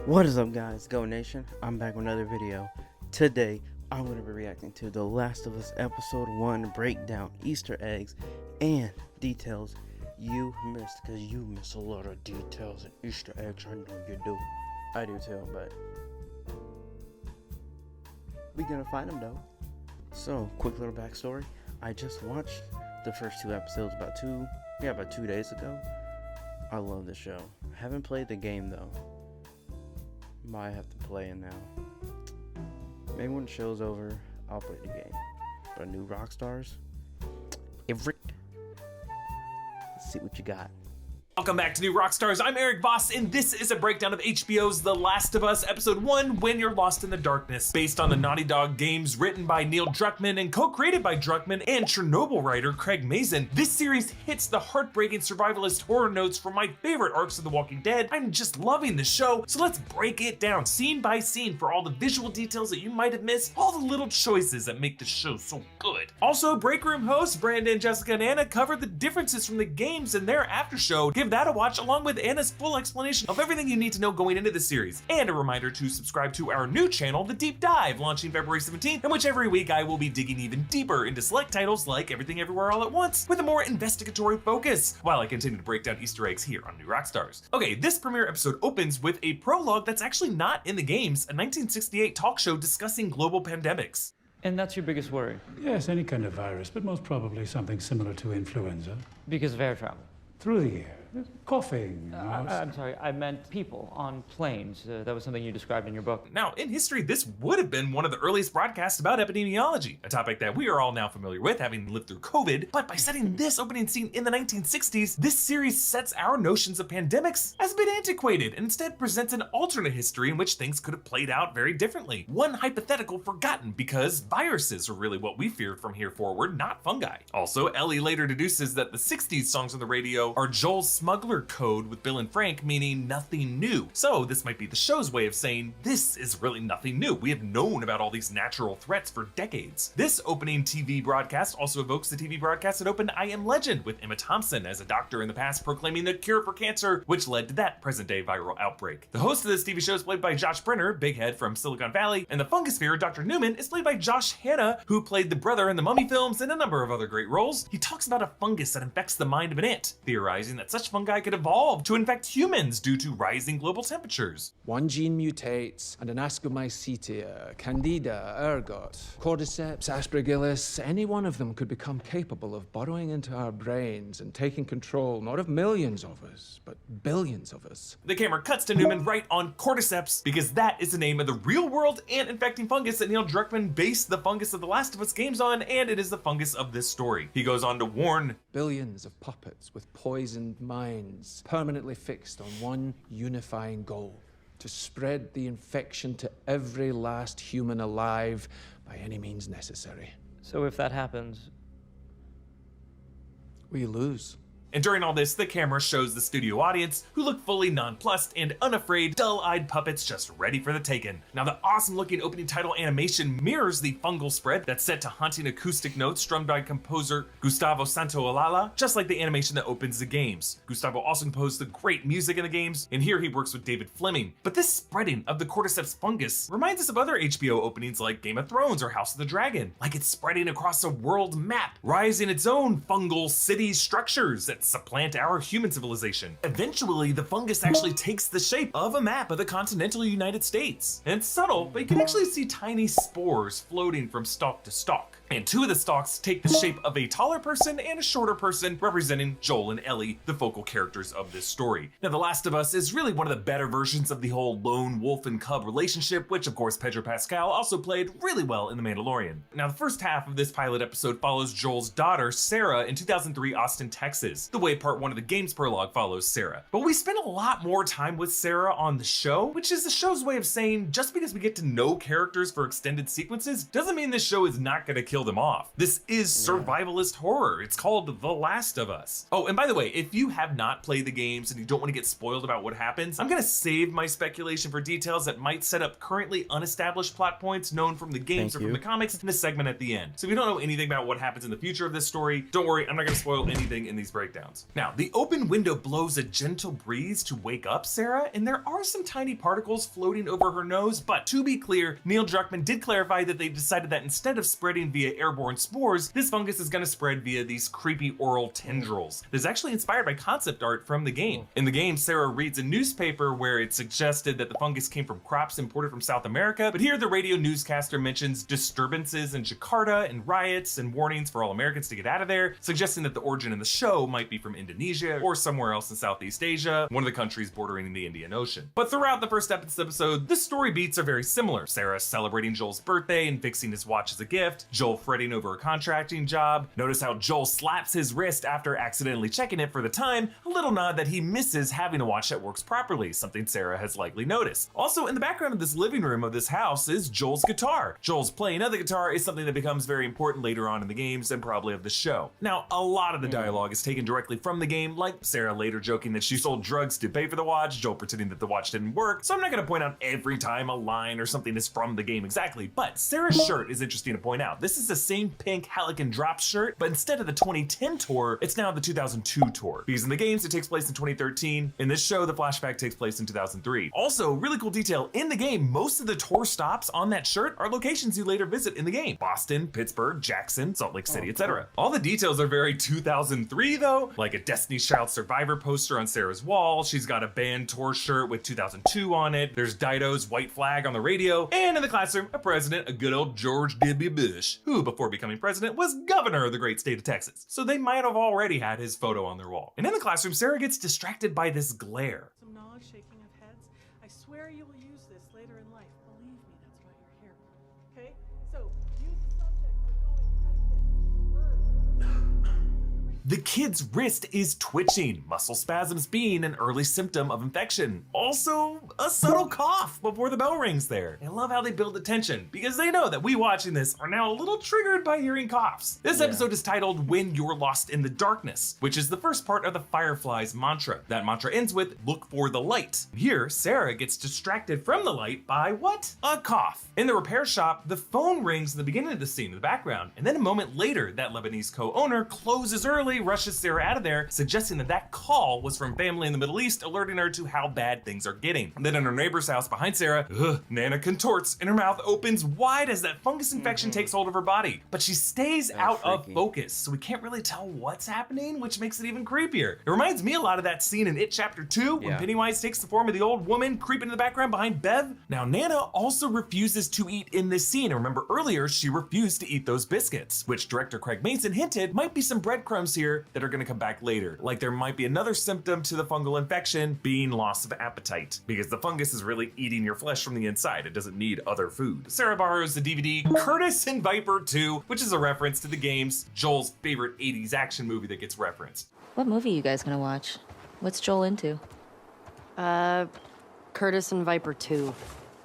What is up, guys? Go Nation. I'm back with another video. Today I'm going to be reacting to The Last of Us Episode 1 breakdown, Easter eggs, and details you missed, because you miss a lot of details and Easter eggs. I know you do. I do too, but we're going to find them though. So, quick little backstory. I just watched the first two episodes about 2 days ago. I love this show. I haven't played the game though. Might have to play it now. Maybe when the show's over, I'll play the game. But new Rockstars, Everett. Let's see what you got. Welcome back to New Rockstars. I'm Eric Voss, and this is a breakdown of HBO's The Last of Us Episode 1, When You're Lost in the Darkness. Based on the Naughty Dog games written by Neil Druckmann and co-created by Druckmann and Chernobyl writer Craig Mazin, this series hits the heartbreaking survivalist horror notes from my favorite arcs of The Walking Dead. I'm just loving the show, so let's break it down scene by scene for all the visual details that you might have missed, all the little choices that make the show so good. Also, Break Room hosts Brandon, Jessica, and Anna covered the differences from the games in their after show. Give that a watch along with Anna's full explanation of everything you need to know going into the series. And a reminder to subscribe to our new channel, The Deep Dive, launching February 17th, in which every week I will be digging even deeper into select titles like Everything Everywhere All at Once with a more investigatory focus, while I continue to break down Easter eggs here on New Rockstars. Okay, this premiere episode opens with a prologue that's actually not in the games, a 1968 talk show discussing global pandemics. And that's your biggest worry? Yes, any kind of virus, but most probably something similar to influenza. Because of air travel? Through the air. Coughing. I'm sorry, I meant people on planes. That was something you described in your book. Now, in history, this would have been one of the earliest broadcasts about epidemiology, a topic that we are all now familiar with, having lived through COVID. But by setting this opening scene in the 1960s, this series sets our notions of pandemics as a bit antiquated and instead presents an alternate history in which things could have played out very differently. One hypothetical forgotten, because viruses are really what we feared from here forward, not fungi. Also, Ellie later deduces that the 60s songs on the radio are Joel's smuggler code with Bill and Frank, meaning nothing new. So this might be the show's way of saying this is really nothing new. We have known about all these natural threats for decades. This opening TV broadcast also evokes the TV broadcast that opened I Am Legend, with Emma Thompson as a doctor in the past proclaiming the cure for cancer, which led to that present-day viral outbreak. The host of this TV show is played by Josh Brenner, Big Head from Silicon Valley, and the Fungosphere, Dr. Newman, is played by Josh Hanna, who played the brother in the Mummy films and a number of other great roles. He talks about a fungus that infects the mind of an ant, theorizing that such fungi could evolve to infect humans due to rising global temperatures. One gene mutates, and an Ascomycetia, Candida, ergot, Cordyceps, Aspergillus, any one of them could become capable of burrowing into our brains and taking control not of millions of us, but billions of us. The camera cuts to Newman right on Cordyceps, because that is the name of the real-world ant-infecting fungus that Neil Druckmann based the fungus of The Last of Us games on, and it is the fungus of this story. He goes on to warn, billions of puppets with poisoned minds, permanently fixed on one unifying goal: to spread the infection to every last human alive by any means necessary. So if that happens, we lose. And during all this, the camera shows the studio audience, who look fully nonplussed and unafraid, dull-eyed puppets just ready for the taking. Now, the awesome-looking opening title animation mirrors the fungal spread that's set to haunting acoustic notes strummed by composer Gustavo Santaolalla, just like the animation that opens the games. Gustavo also composed the great music in the games, and here he works with David Fleming. But this spreading of the Cordyceps fungus reminds us of other HBO openings like Game of Thrones or House of the Dragon, like it's spreading across a world map, rising its own fungal city structures that supplant our human civilization. Eventually, the fungus actually takes the shape of a map of the continental United States. And it's subtle, but you can actually see tiny spores floating from stalk to stalk. And two of the stalks take the shape of a taller person and a shorter person, representing Joel and Ellie, the focal characters of this story. Now, The Last of Us is really one of the better versions of the whole lone wolf and cub relationship, which of course Pedro Pascal also played really well in The Mandalorian. Now, the first half of this pilot episode follows Joel's daughter, Sarah, in 2003 Austin, Texas, the way part one of the game's prologue follows Sarah. But we spend a lot more time with Sarah on the show, which is the show's way of saying just because we get to know characters for extended sequences doesn't mean this show is not gonna kill them off. This is survivalist horror. It's called The Last of Us. Oh, and by the way, if you have not played the games and you don't want to get spoiled about what happens, I'm gonna save my speculation for details that might set up currently unestablished plot points known from the games or from the comics in the segment at the end. So if you don't know anything about what happens in the future of this story, don't worry, I'm not gonna spoil anything in these breakdowns. breakdowns. Now, the open window blows a gentle breeze to wake up Sarah, and there are some tiny particles floating over her nose, but to be clear, Neil Druckmann did clarify that they decided that instead of spreading via airborne spores, this fungus is going to spread via these creepy oral tendrils. This is actually inspired by concept art from the game. In the game, Sarah reads a newspaper where it suggested that the fungus came from crops imported from South America, but here the radio newscaster mentions disturbances in Jakarta and riots and warnings for all Americans to get out of there, suggesting that the origin of the show might be from Indonesia or somewhere else in Southeast Asia, one of the countries bordering the Indian Ocean. But throughout the first episode, the story beats are very similar. Sarah celebrating Joel's birthday and fixing his watch as a gift, Joel fretting over a contracting job. Notice how Joel slaps his wrist after accidentally checking it for the time, a little nod that he misses having a watch that works properly, something Sarah has likely noticed. Also, in the background of this living room of this house is Joel's guitar. Joel's playing of the guitar is something that becomes very important later on in the games and probably of the show. Now, a lot of the dialogue is taken directly from the game, like Sarah later joking that she sold drugs to pay for the watch, Joel pretending that the watch didn't work, so I'm not going to point out every time a line or something is from the game exactly, but Sarah's shirt is interesting to point out. This is the same pink Halligan Drops shirt, but instead of the 2010 tour, it's now the 2002 tour. Because in the games, it takes place in 2013. In this show, the flashback takes place in 2003. Also, really cool detail, in the game, most of the tour stops on that shirt are locations you later visit in the game. Boston, Pittsburgh, Jackson, Salt Lake City, etc. All the details are very 2003 though, like a Destiny's Child Survivor poster on Sarah's wall, she's got a band tour shirt with 2002 on it, there's Dido's white flag on the radio, and in the classroom, a president, a good old George W. Bush, who before becoming president was governor of the great state of Texas. So they might have already had his photo on their wall. And in the classroom, Sarah gets distracted by this glare. Some knowledge, shaking of heads. I swear you will use this later in life. Believe me, that's why you're here. Okay? So, use the subject, predicate, verb. The kid's wrist is twitching, muscle spasms being an early symptom of infection. Also, a subtle cough before the bell rings there. I love how they build the tension, because they know that we watching this are now a little triggered by hearing coughs. This episode is titled When You're Lost in the Darkness, which is the first part of the Fireflies mantra. That mantra ends with, look for the light. Here, Sarah gets distracted from the light by what? A cough. In the repair shop, the phone rings in the beginning of the scene in the background, and then a moment later, that Lebanese co-owner closes early, rushes Sarah out of there, suggesting that that call was from family in the Middle East, alerting her to how bad things are getting. And then in her neighbor's house behind Sarah, Nana contorts and her mouth opens wide as that fungus infection takes hold of her body. But she stays out of focus, so we can't really tell what's happening, which makes it even creepier. It reminds me a lot of that scene in It Chapter 2 when Pennywise takes the form of the old woman creeping in the background behind Bev. Now, Nana also refuses to eat in this scene. And remember earlier, she refused to eat those biscuits, which director Craig Mason hinted might be some breadcrumbs here that are going to come back later. Like there might be another symptom to the fungal infection being loss of appetite, because the fungus is really eating your flesh from the inside. It doesn't need other food. Sarah borrows the DVD Curtis and Viper 2, which is a reference to the games, Joel's favorite 80s action movie that gets referenced. What movie you guys gonna watch? What's Joel into? Curtis and Viper 2.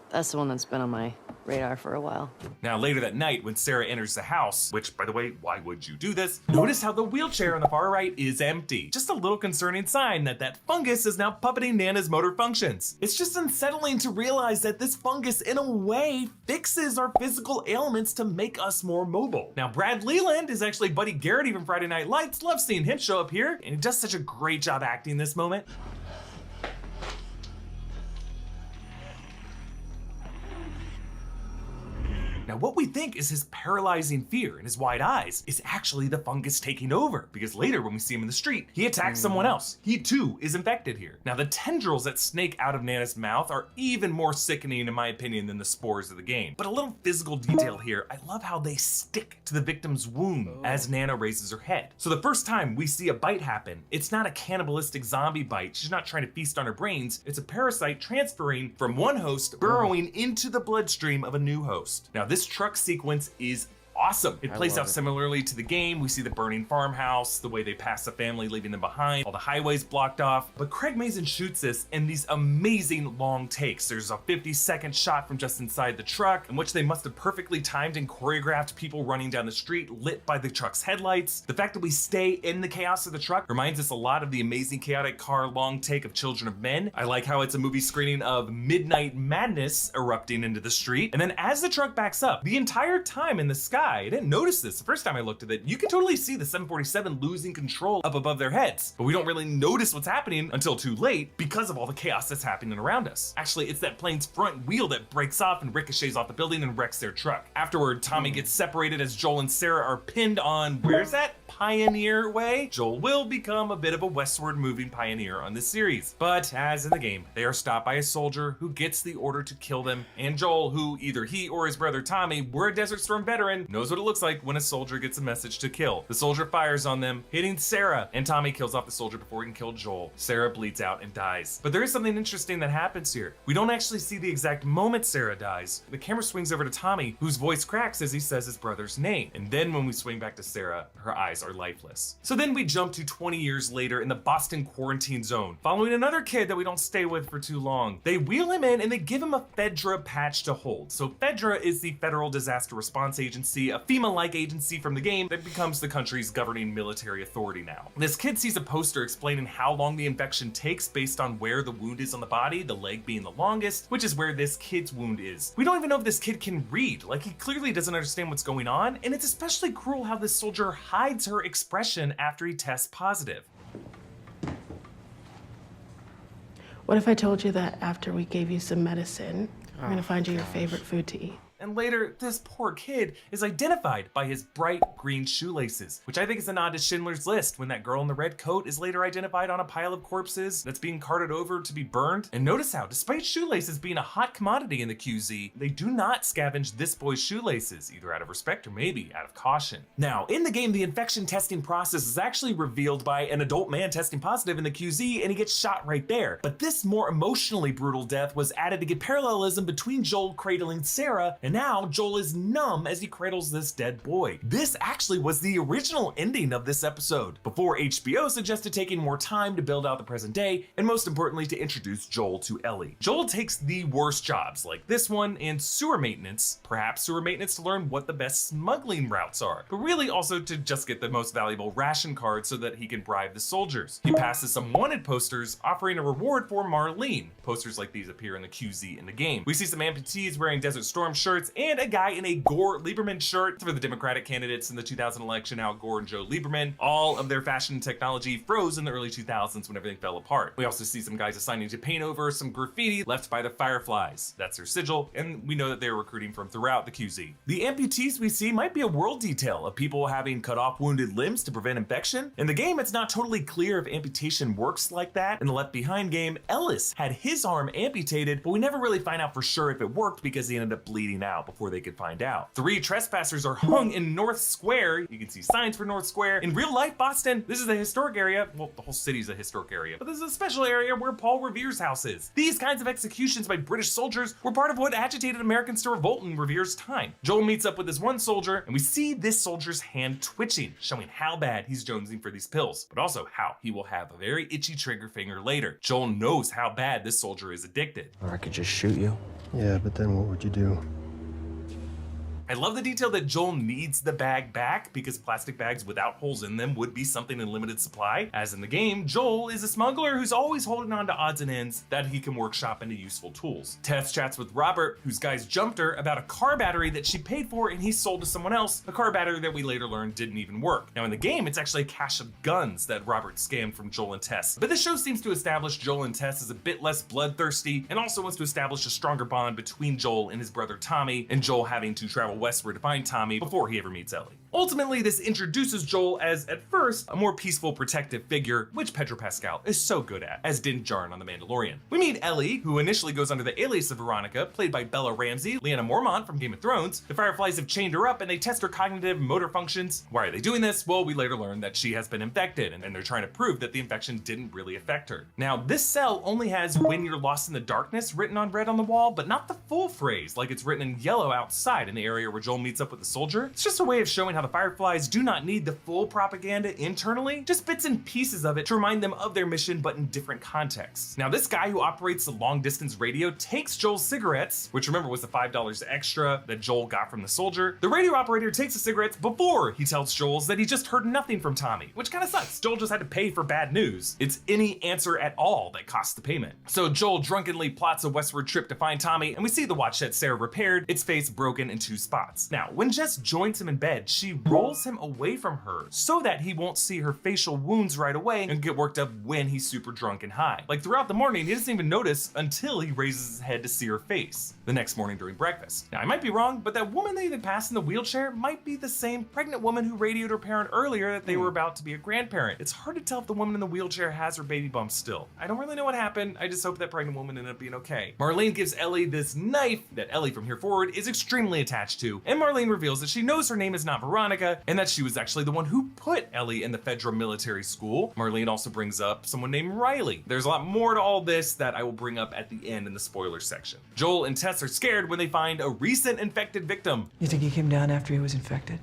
That's the one that's been on my radar for a while. Now later that night when Sarah enters the house, which by the way, why would you do this? Notice how the wheelchair on the far right is empty. Just a little concerning sign that that fungus is now puppeting Nana's motor functions. It's just unsettling to realize that this fungus in a way fixes our physical ailments to make us more mobile. Now Brad Leland is actually Buddy Garrett from Friday Night Lights. Love seeing him show up here, and he does such a great job acting this moment. Now, what we think is his paralyzing fear in his wide eyes is actually the fungus taking over, because later when we see him in the street, he attacks someone else. He too is infected here. Now, the tendrils that snake out of Nana's mouth are even more sickening in my opinion than the spores of the game. But a little physical detail here, I love how they stick to the victim's wound as Nana raises her head. So the first time we see a bite happen, it's not a cannibalistic zombie bite. She's not trying to feast on her brains. It's a parasite transferring from one host, burrowing into the bloodstream of a new host. Now, this truck sequence is awesome. It plays out similarly to the game. We see the burning farmhouse, the way they pass the family, leaving them behind, all the highways blocked off. But Craig Mazin shoots this in these amazing long takes. There's a 50-second shot from just inside the truck, in which they must have perfectly timed and choreographed people running down the street, lit by the truck's headlights. The fact that we stay in the chaos of the truck reminds us a lot of the Amazing Chaotic Car long take of Children of Men. I like how it's a movie screening of Midnight Madness erupting into the street. And then as the truck backs up, the entire time in the sky, sky. I didn't notice this the first time I looked at it. You can totally see the 747 losing control up above their heads, but we don't really notice what's happening until too late because of all the chaos that's happening around us. Actually, it's that plane's front wheel that breaks off and ricochets off the building and wrecks their truck. Afterward, Tommy gets separated as Joel and Sarah are pinned on, where's that? Pioneer Way? Joel will become a bit of a westward moving pioneer on this series. But as in the game, they are stopped by a soldier who gets the order to kill them, and Joel, who either he or his brother Tommy were a Desert Storm veteran, knows what it looks like when a soldier gets a message to kill. The soldier fires on them, hitting Sarah, and Tommy kills off the soldier before he can kill Joel. Sarah bleeds out and dies. But there is something interesting that happens here. We don't actually see the exact moment Sarah dies. The camera swings over to Tommy, whose voice cracks as he says his brother's name. And then when we swing back to Sarah, her eyes are lifeless. So then we jump to 20 years later in the Boston quarantine zone, following another kid that we don't stay with for too long. They wheel him in and they give him a FEDRA patch to hold. So FEDRA is the Federal Disaster Response Agency, a FEMA-like agency from the game that becomes the country's governing military authority now. This kid sees a poster explaining how long the infection takes based on where the wound is on the body, the leg being the longest, which is where this kid's wound is. We don't even know if this kid can read, like he clearly doesn't understand what's going on, and it's especially cruel how this soldier hides her expression after he tests positive. What if I told you that after we gave you some medicine, we're gonna find you your favorite food to eat? And later, this poor kid is identified by his bright green shoelaces, which I think is a nod to Schindler's List when that girl in the red coat is later identified on a pile of corpses that's being carted over to be burned. And notice how, despite shoelaces being a hot commodity in the QZ, they do not scavenge this boy's shoelaces, either out of respect or maybe out of caution. Now, in the game, the infection testing process is actually revealed by an adult man testing positive in the QZ, and he gets shot right there. But this more emotionally brutal death was added to get parallelism between Joel cradling Sarah, and now Joel is numb as he cradles this dead boy. This actually was the original ending of this episode, before HBO suggested taking more time to build out the present day, and most importantly to introduce Joel to Ellie. Joel takes the worst jobs like this one and sewer maintenance, perhaps sewer maintenance to learn what the best smuggling routes are, but really also to just get the most valuable ration card so that he can bribe the soldiers. He passes some wanted posters offering a reward for Marlene. Posters like these appear in the QZ in the game. We see some amputees wearing Desert Storm shirts and a guy in a Gore Lieberman shirt for the Democratic candidates in the 2000 election, Al Gore and Joe Lieberman. All of their fashion and technology froze in the early 2000s when everything fell apart. We also see some guys assigning to paint over some graffiti left by the Fireflies. That's their sigil, and we know that they're recruiting from throughout the QZ. The amputees we see might be a world detail of people having cut off wounded limbs to prevent infection. In the game, it's not totally clear if amputation works like that. In the Left Behind game, Ellis had his arm amputated, but we never really find out for sure if it worked because he ended up bleeding out before they could find out. 3 trespassers are hung in North Square. You can see signs for North Square. In real life Boston, this is a historic area. Well, the whole city's a historic area, but this is a special area where Paul Revere's house is. These kinds of executions by British soldiers were part of what agitated Americans to revolt in Revere's time. Joel meets up with this one soldier, and we see this soldier's hand twitching, showing how bad he's jonesing for these pills, but also how he will have a very itchy trigger finger later. Joel knows how bad this soldier is addicted. Or I could just shoot you. Yeah, but then what would you do? I love the detail that Joel needs the bag back because plastic bags without holes in them would be something in limited supply. As in the game, Joel is a smuggler who's always holding on to odds and ends that he can workshop into useful tools. Tess chats with Robert, whose guys jumped her, about a car battery that she paid for and he sold to someone else, a car battery that we later learned didn't even work. Now in the game, it's actually a cache of guns that Robert scammed from Joel and Tess. But this show seems to establish Joel and Tess as a bit less bloodthirsty and also wants to establish a stronger bond between Joel and his brother Tommy, and Joel having to travel westward to find Tommy before he ever meets Ellie. Ultimately, this introduces Joel as, at first, a more peaceful, protective figure, which Pedro Pascal is so good at, as Din Djarin on The Mandalorian. We meet Ellie, who initially goes under the alias of Veronica, played by Bella Ramsey, Lyanna Mormont from Game of Thrones. The Fireflies have chained her up and they test her cognitive motor functions. Why are they doing this? Well, we later learn that she has been infected, and they're trying to prove that the infection didn't really affect her. Now, this cell only has "when you're lost in the darkness" written on red on the wall, but not the full phrase, like it's written in yellow outside in the area where Joel meets up with the soldier. It's just a way of showing how how the Fireflies do not need the full propaganda internally, just bits and pieces of it to remind them of their mission, but in different contexts. Now, this guy who operates the long distance radio takes Joel's cigarettes, which remember was the $5 extra that Joel got from the soldier. The radio operator takes the cigarettes before he tells Joel that he just heard nothing from Tommy, which kind of sucks. Joel just had to pay for bad news. It's any answer at all that costs the payment. So Joel drunkenly plots a westward trip to find Tommy, and we see the watch that Sarah repaired, its face broken in 2 spots. Now, when Jess joins him in bed, she rolls him away from her so that he won't see her facial wounds right away and get worked up when he's super drunk and high. Like throughout the morning, he doesn't even notice until he raises his head to see her face the next morning during breakfast. Now, I might be wrong, but that woman they even passed in the wheelchair might be the same pregnant woman who radioed her parent earlier that they were about to be a grandparent. It's hard to tell if the woman in the wheelchair has her baby bump still. I don't really know what happened. I just hope that pregnant woman ended up being okay. Marlene gives Ellie this knife that Ellie from here forward is extremely attached to, and Marlene reveals that she knows her name is not Veronica and that she was actually the one who put Ellie in the Fedra military school. Marlene also brings up someone named Riley. There's a lot more to all this that I will bring up at the end in the spoiler section. Joel and Tess are scared when they find a recent infected victim. You think he came down after he was infected?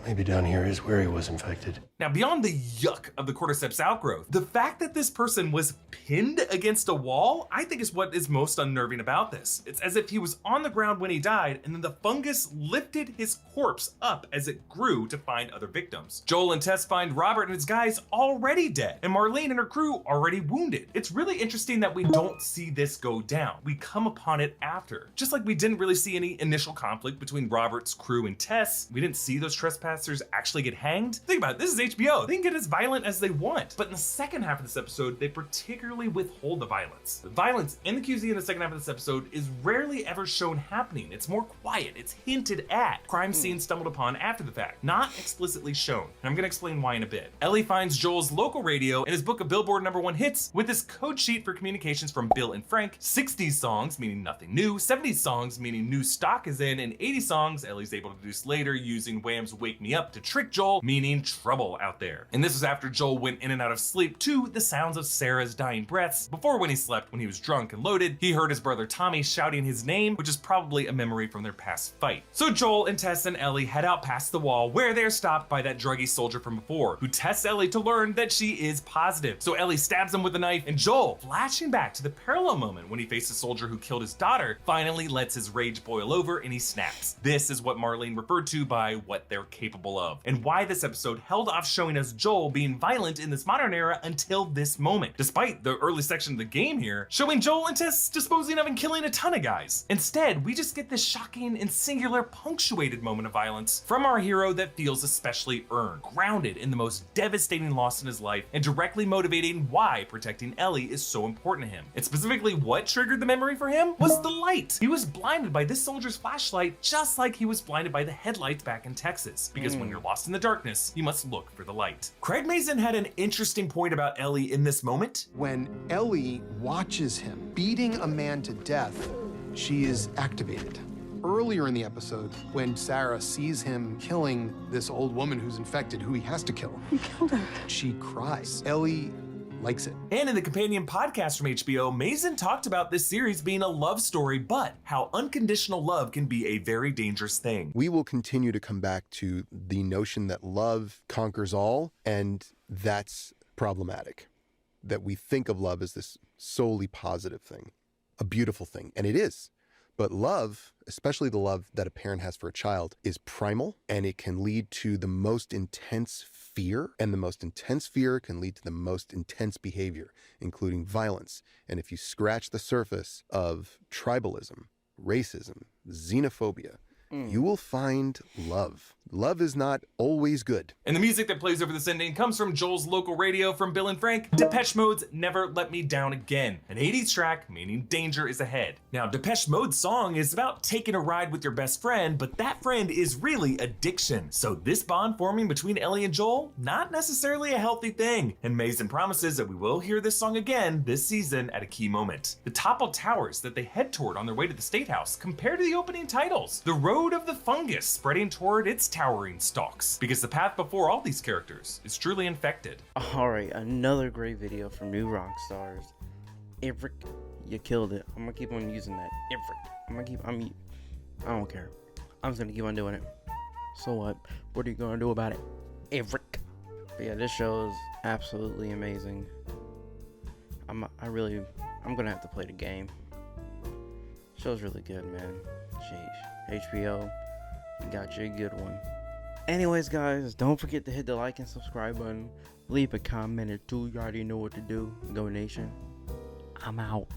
Maybe down here is where he was infected. Now, beyond the yuck of the cordyceps outgrowth, the fact that this person was pinned against a wall, I think is what is most unnerving about this. It's as if he was on the ground when he died, and then the fungus lifted his corpse up as it grew to find other victims. Joel and Tess find Robert and his guys already dead, and Marlene and her crew already wounded. It's really interesting that we don't see this go down. We come upon it after. Just like we didn't really see any initial conflict between Robert's crew and Tess, we didn't see those trespassers actually get hanged. Think about it, this is HBO. They can get as violent as they want. But in the second half of this episode, they particularly withhold the violence. The violence in the QZ in the second half of this episode is rarely ever shown happening. It's more quiet. It's hinted at. Crime scenes stumbled upon after the fact, not explicitly shown. And I'm gonna explain why in a bit. Ellie finds Joel's local radio and his book of Billboard #1 hits with this code sheet for communications from Bill and Frank. 60s songs, meaning nothing new. 70s songs, meaning new stock is in. And 80s songs, Ellie's able to deduce later using Wham's Wake Me Up to trick Joel, meaning trouble out there. And this was after Joel went in and out of sleep to the sounds of Sarah's dying breaths. Before, when he slept, when he was drunk and loaded, he heard his brother Tommy shouting his name, which is probably a memory from their past fight. So Joel and Tess and Ellie head out past the wall where they're stopped by that druggy soldier from before, who tests Ellie to learn that she is positive. So Ellie stabs him with a knife, and Joel, flashing back to the parallel moment when he faced a soldier who killed his daughter, finally lets his rage boil over and he snaps. This is what Marlene referred to by what they're capable of, and why this episode held off showing us Joel being violent in this modern era until this moment, despite the early section of the game here showing Joel and Tess disposing of and killing a ton of guys. Instead, we just get this shocking and singular punctuated moment of violence from our hero that feels especially earned, grounded in the most devastating loss in his life, and directly motivating why protecting Ellie is so important to him. And specifically what triggered the memory for him was the light. He was blinded by this soldier's flashlight just like he was blinded by the headlights back in Texas, because when you're lost in the darkness, you must look for the light. Craig Mazin had an interesting point about Ellie in this moment. When Ellie watches him beating a man to death, she is activated. Earlier in the episode, when Sarah sees him killing this old woman who's infected, who he has to kill, You killed her. she cries. Ellie likes it. And in the companion podcast from HBO, Mazin talked about this series being a love story, but how unconditional love can be a very dangerous thing. We will continue to come back to the notion that love conquers all, and that's problematic. That we think of love as this solely positive thing, a beautiful thing, and it is. But love, especially the love that a parent has for a child, is primal, and it can lead to the most intense fear, and the most intense fear can lead to the most intense behavior, including violence. And if you scratch the surface of tribalism, racism, xenophobia, you will find love. Love is not always good. And the music that plays over this ending comes from Joel's local radio from Bill and Frank, Depeche Mode's Never Let Me Down Again, an 80s track meaning danger is ahead. Now, Depeche Mode's song is about taking a ride with your best friend, but that friend is really addiction. So this bond forming between Ellie and Joel, not necessarily a healthy thing. And Mazin promises that we will hear this song again this season at a key moment. The toppled towers that they head toward on their way to the State House compare to the opening titles, the road of the fungus spreading toward its towering stalks, because the path before all these characters is truly infected. Alright, another great video from New Rockstars. Ivric, you killed it. I'm gonna keep on using that. Ivric. I don't care. I'm just gonna keep on doing it. So what? What are you gonna do about it, Everett? But yeah, this show is absolutely amazing. I'm gonna have to play the game. Show's really good, man. Jeez. HBO, got you a good one. Anyways, guys, don't forget to hit the like and subscribe button. Leave a comment or two. You already know what to do. Go Nation. I'm out.